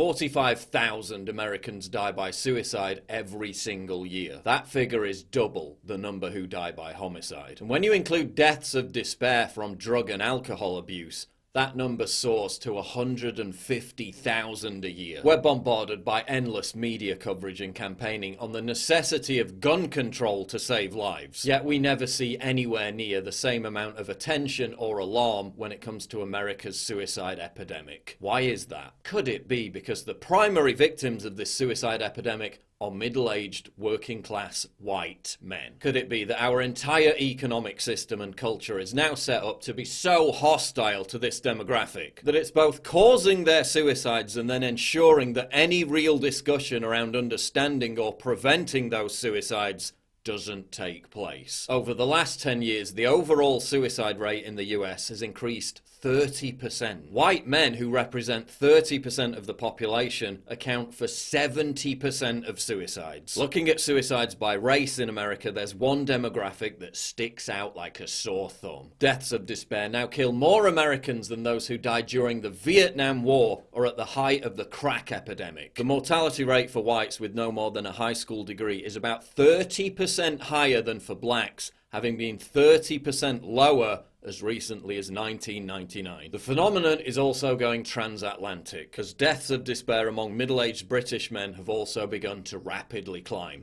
45,000 Americans die by suicide every single year. That figure is double the number who die by homicide. And when you include deaths of despair from drug and alcohol abuse, that number soars to 150,000 a year. We're bombarded by endless media coverage and campaigning on the necessity of gun control to save lives. Yet we never see anywhere near the same amount of attention or alarm when it comes to America's suicide epidemic. Why is that? Could it be because the primary victims of this suicide epidemic are middle-aged, working-class, white men? Could it be that our entire economic system and culture is now set up to be so hostile to this demographic that it's both causing their suicides and then ensuring that any real discussion around understanding or preventing those suicides doesn't take place? Over the last 10 years, the overall suicide rate in the US has increased 30%. White men, who represent 30% of the population, account for 70% of suicides. Looking at suicides by race in America, there's one demographic that sticks out like a sore thumb. Deaths of despair now kill more Americans than those who died during the Vietnam War or at the height of the crack epidemic. The mortality rate for whites with no more than a high school degree is about 30% higher than for blacks, having been 30% lower as recently as 1999. The phenomenon is also going transatlantic, as deaths of despair among middle-aged British men have also begun to rapidly climb.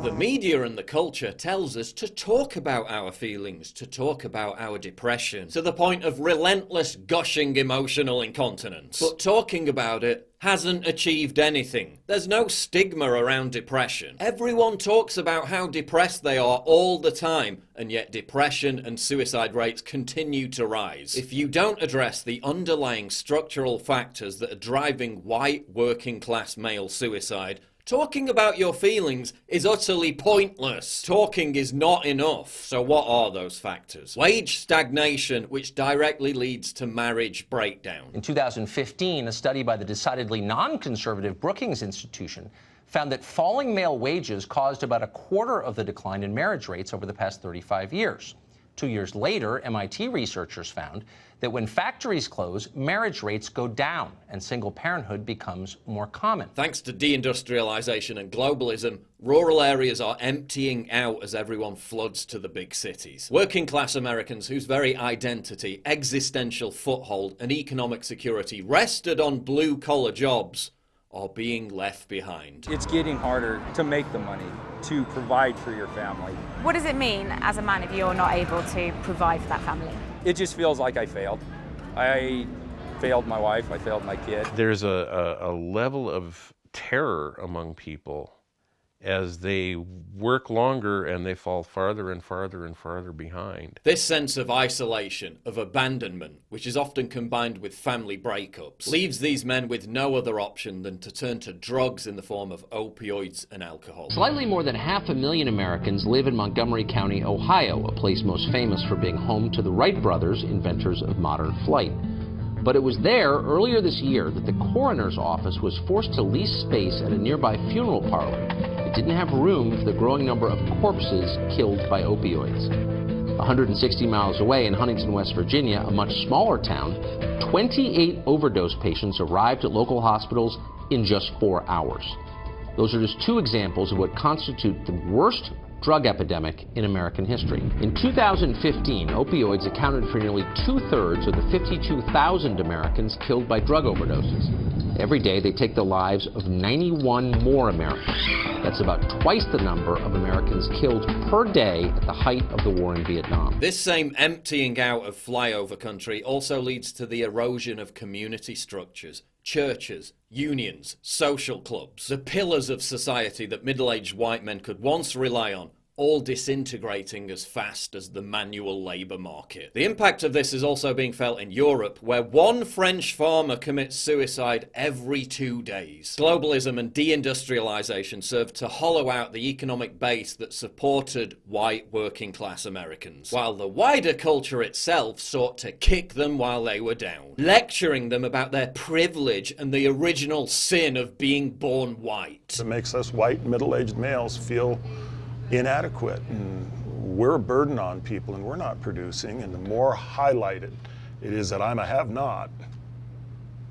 The media and the culture tells us to talk about our feelings, to talk about our depression, to the point of relentless gushing emotional incontinence. But talking about it hasn't achieved anything. There's no stigma around depression. Everyone talks about how depressed they are all the time, and yet depression and suicide rates continue to rise. If you don't address the underlying structural factors that are driving white working class male suicide, talking about your feelings is utterly pointless. Talking is not enough. So what are those factors? Wage stagnation, which directly leads to marriage breakdown. In 2015, a study by the decidedly non-conservative Brookings Institution found that falling male wages caused about a quarter of the decline in marriage rates over the past 35 years. 2 years later, MIT researchers found that when factories close, marriage rates go down and single parenthood becomes more common. Thanks to deindustrialization and globalism, rural areas are emptying out as everyone floods to the big cities. Working class Americans whose very identity, existential foothold, and economic security rested on blue-collar jobs are being left behind. It's getting harder to make the money to provide for your family. What does it mean as a man if you're not able to provide for that family? It just feels like I failed. I failed my wife, I failed my kid. There's a level of terror among people as they work longer and they fall farther and farther and farther behind. This sense of isolation, of abandonment, which is often combined with family breakups, leaves these men with no other option than to turn to drugs in the form of opioids and alcohol. Slightly more than 500,000 Americans live in Montgomery County, Ohio, a place most famous for being home to the Wright brothers, inventors of modern flight. But it was there, earlier this year, that the coroner's office was forced to lease space at a nearby funeral parlor. It didn't have room for the growing number of corpses killed by opioids. 160 miles away in Huntington, West Virginia, a much smaller town, 28 overdose patients arrived at local hospitals in just 4 hours. Those are just two examples of what constitute the worst drug epidemic in American history. In 2015, opioids accounted for nearly 2/3 of the 52,000 Americans killed by drug overdoses. Every day, they take the lives of 91 more Americans. That's about twice the number of Americans killed per day at the height of the war in Vietnam. This same emptying out of flyover country also leads to the erosion of community structures, churches, unions, social clubs, the pillars of society that middle-aged white men could once rely on, all disintegrating as fast as the manual labour market. The impact of this is also being felt in Europe, where one French farmer commits suicide every 2 days. Globalism and deindustrialization served to hollow out the economic base that supported white working-class Americans, while the wider culture itself sought to kick them while they were down, lecturing them about their privilege and the original sin of being born white. It makes us white middle-aged males feel inadequate, and we're a burden on people and we're not producing, and the more highlighted it is that I'm a have-not,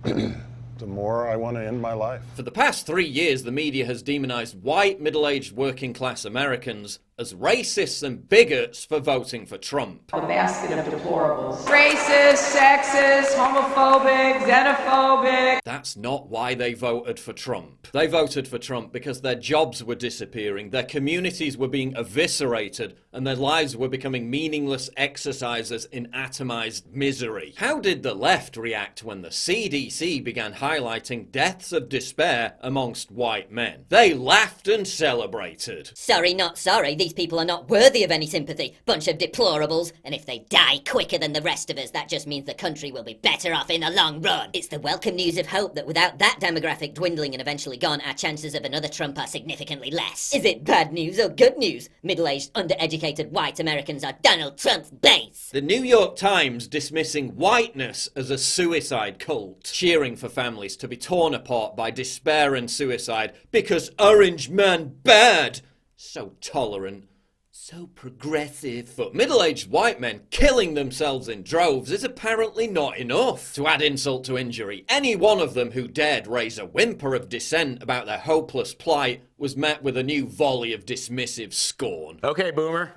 the more I want to end my life. For the past 3 years, the media has demonized white, middle-aged, working-class Americans as racists and bigots for voting for Trump. A basket of deplorables. Racist, sexist, homophobic, xenophobic. That's not why they voted for Trump. They voted for Trump because their jobs were disappearing, their communities were being eviscerated, and their lives were becoming meaningless exercises in atomized misery. How did the left react when the CDC began highlighting deaths of despair amongst white men? They laughed and celebrated. Sorry, not sorry. These people are not worthy of any sympathy. Bunch of deplorables. And if they die quicker than the rest of us, that just means the country will be better off in the long run. It's the welcome news of hope that without that demographic dwindling and eventually gone, our chances of another Trump are significantly less. Is it bad news or good news? Middle-aged, undereducated white Americans are Donald Trump's base. The New York Times dismissing whiteness as a suicide cult, cheering for families to be torn apart by despair and suicide because orange man bad. So tolerant, so progressive. But middle-aged white men killing themselves in droves is apparently not enough. To add insult to injury, any one of them who dared raise a whimper of dissent about their hopeless plight was met with a new volley of dismissive scorn. Okay, boomer.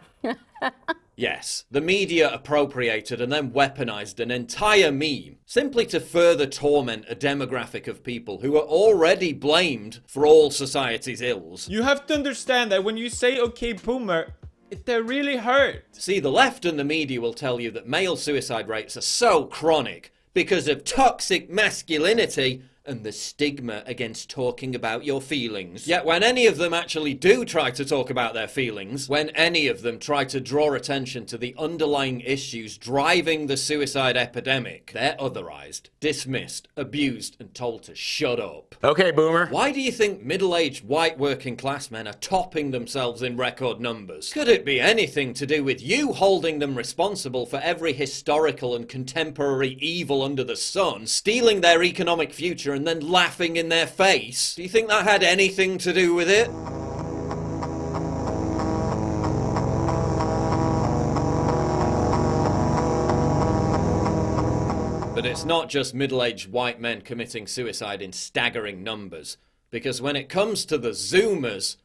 Yes, the media appropriated and then weaponized an entire meme simply to further torment a demographic of people who are already blamed for all society's ills. You have to understand that when you say okay boomer, they really hurt. See, the left and the media will tell you that male suicide rates are so chronic because of toxic masculinity and the stigma against talking about your feelings. Yet when any of them actually do try to talk about their feelings, when any of them try to draw attention to the underlying issues driving the suicide epidemic, they're otherized, dismissed, abused, and told to shut up. Okay, boomer. Why do you think middle-aged white working class men are topping themselves in record numbers? Could it be anything to do with you holding them responsible for every historical and contemporary evil under the sun, stealing their economic future and then laughing in their face? Do you think that had anything to do with it? But it's not just middle-aged white men committing suicide in staggering numbers, because when it comes to the Zoomers,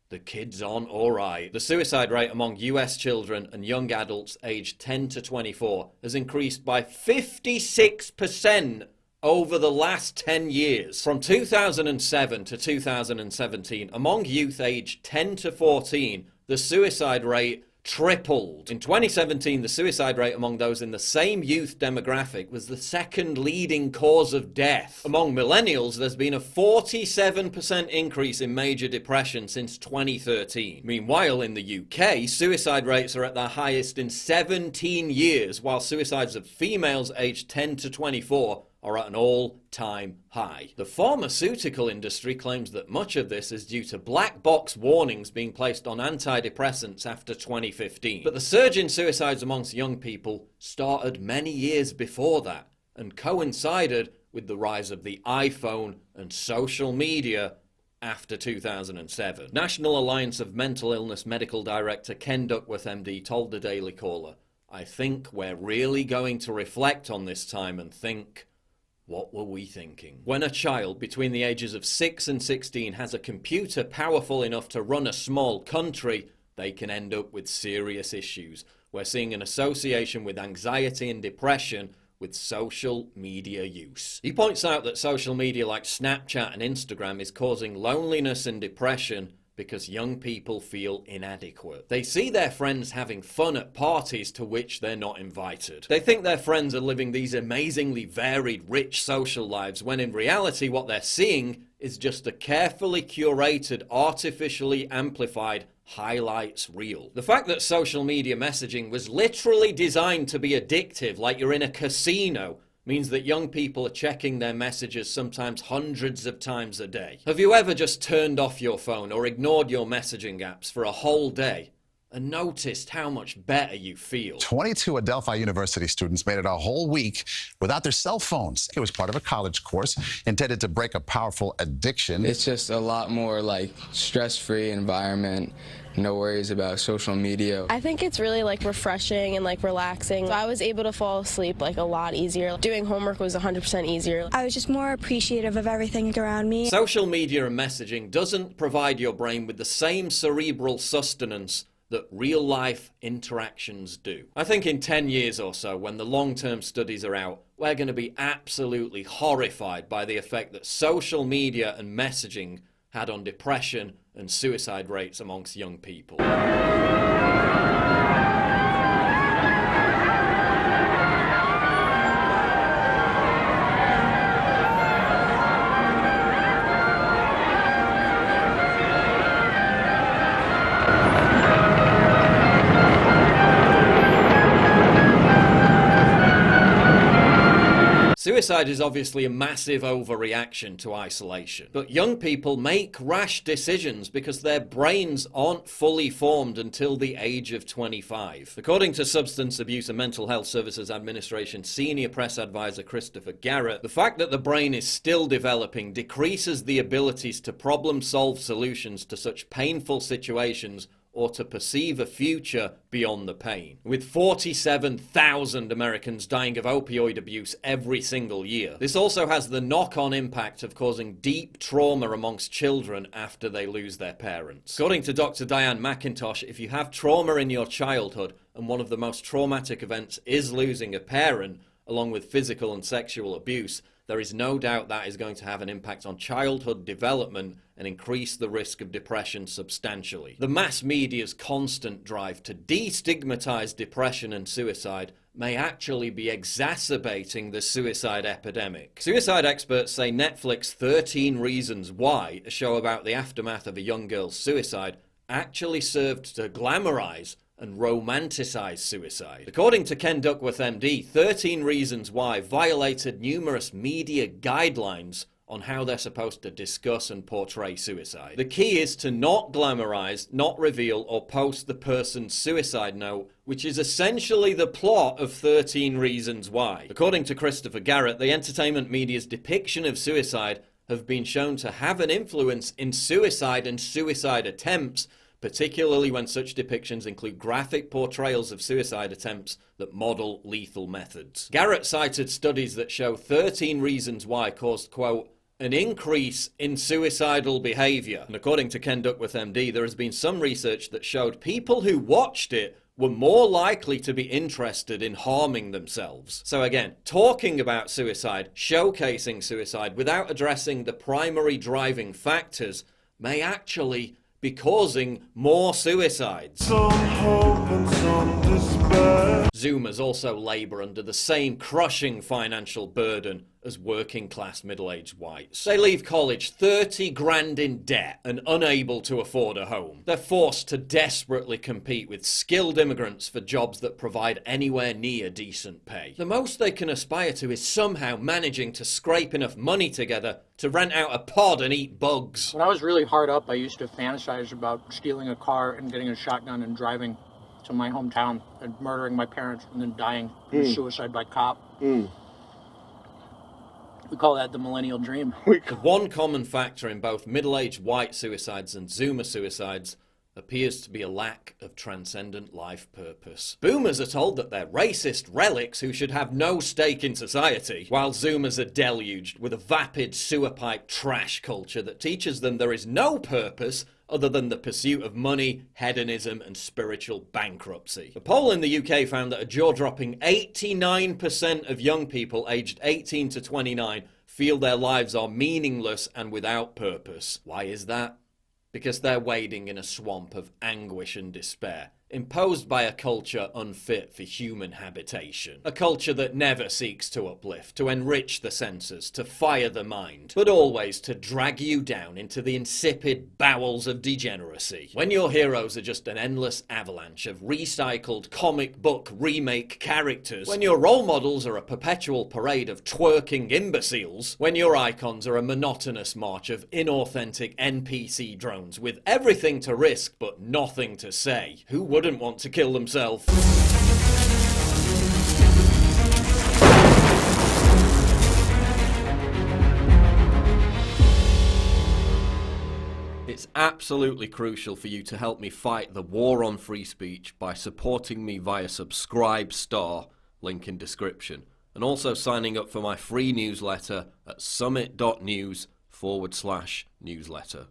the kids aren't alright. The suicide rate among US children and young adults aged 10 to 24 has increased by 56% over the last 10 years. From 2007 to 2017, among youth aged 10 to 14, the suicide rate tripled. In 2017, the suicide rate among those in the same youth demographic was the second leading cause of death. Among millennials, there's been a 47% increase in major depression since 2013. Meanwhile, in the UK, suicide rates are at their highest in 17 years, while suicides of females aged 10 to 24 are at an all-time high. The pharmaceutical industry claims that much of this is due to black box warnings being placed on antidepressants after 2015. But the surge in suicides amongst young people started many years before that and coincided with the rise of the iPhone and social media after 2007. National Alliance of Mental Illness Medical Director Ken Duckworth MD told the Daily Caller, "I think we're really going to reflect on this time and think, what were we thinking?" When a child between the ages of 6 and 16 has a computer powerful enough to run a small country, they can end up with serious issues. We're seeing an association with anxiety and depression with social media use. He points out that social media like Snapchat and Instagram is causing loneliness and depression because young people feel inadequate. They see their friends having fun at parties to which they're not invited. They think their friends are living these amazingly varied, rich social lives, when in reality what they're seeing is just a carefully curated, artificially amplified highlights reel. The fact that social media messaging was literally designed to be addictive, like you're in a casino, means that young people are checking their messages sometimes hundreds of times a day. Have you ever just turned off your phone or ignored your messaging apps for a whole day and noticed how much better you feel. 22 Adelphi University students made it a whole week without their cell phones. It was part of a college course intended to break a powerful addiction. It's just a lot more like stress-free environment, no worries about social media. I think it's really like refreshing and like relaxing. So I was able to fall asleep like a lot easier. Doing homework was 100% easier. I was just more appreciative of everything around me. Social media and messaging doesn't provide your brain with the same cerebral sustenance that real-life interactions do. I think in 10 years or so, when the long-term studies are out, we're going to be absolutely horrified by the effect that social media and messaging had on depression and suicide rates amongst young people. Suicide is obviously a massive overreaction to isolation, but young people make rash decisions because their brains aren't fully formed until the age of 25. According to Substance Abuse and Mental Health Services Administration Senior Press Advisor Christopher Garrett, the fact that the brain is still developing decreases the abilities to problem-solve solutions to such painful situations or to perceive a future beyond the pain. With 47,000 Americans dying of opioid abuse every single year, this also has the knock-on impact of causing deep trauma amongst children after they lose their parents. According to Dr. Diane McIntosh, if you have trauma in your childhood, and one of the most traumatic events is losing a parent, along with physical and sexual abuse, there is no doubt that is going to have an impact on childhood development and increase the risk of depression substantially. The mass media's constant drive to destigmatize depression and suicide may actually be exacerbating the suicide epidemic. Suicide experts say Netflix's 13 Reasons Why, a show about the aftermath of a young girl's suicide, actually served to glamorize and romanticize suicide. According to Ken Duckworth MD, 13 Reasons Why violated numerous media guidelines on how they're supposed to discuss and portray suicide. The key is to not glamorize, not reveal, or post the person's suicide note, which is essentially the plot of 13 Reasons Why. According to Christopher Garrett, the entertainment media's depiction of suicide have been shown to have an influence in suicide and suicide attempts, particularly when such depictions include graphic portrayals of suicide attempts that model lethal methods. Garrett cited studies that show 13 Reasons Why caused, quote, an increase in suicidal behavior. And according to Ken Duckworth MD, there has been some research that showed people who watched it were more likely to be interested in harming themselves. So again, talking about suicide, showcasing suicide without addressing the primary driving factors may actually be causing more suicides. Some hope and some despair. Zoomers also labour under the same crushing financial burden as working-class middle-aged whites. They leave college 30 grand in debt and unable to afford a home. They're forced to desperately compete with skilled immigrants for jobs that provide anywhere near decent pay. The most they can aspire to is somehow managing to scrape enough money together to rent out a pod and eat bugs. When I was really hard up, I used to fantasize about stealing a car and getting a shotgun and driving to my hometown and murdering my parents and then dying suicide by cop. We call that the millennial dream. The one common factor in both middle-aged white suicides and Zoomer suicides appears to be a lack of transcendent life purpose. Boomers are told that they're racist relics who should have no stake in society, while Zoomers are deluged with a vapid sewer pipe trash culture that teaches them there is no purpose other than the pursuit of money, hedonism, and spiritual bankruptcy. A poll in the UK found that a jaw-dropping 89% of young people aged 18 to 29 feel their lives are meaningless and without purpose. Why is that? Because they're wading in a swamp of anguish and despair, imposed by a culture unfit for human habitation. A culture that never seeks to uplift, to enrich the senses, to fire the mind, but always to drag you down into the insipid bowels of degeneracy. When your heroes are just an endless avalanche of recycled comic book remake characters, when your role models are a perpetual parade of twerking imbeciles, when your icons are a monotonous march of inauthentic NPC drones with everything to risk but nothing to say, who wouldn't want to kill themselves? It's absolutely crucial for you to help me fight the war on free speech by supporting me via Subscribe Star, link in description, and also signing up for my free newsletter at summit.news/newsletter.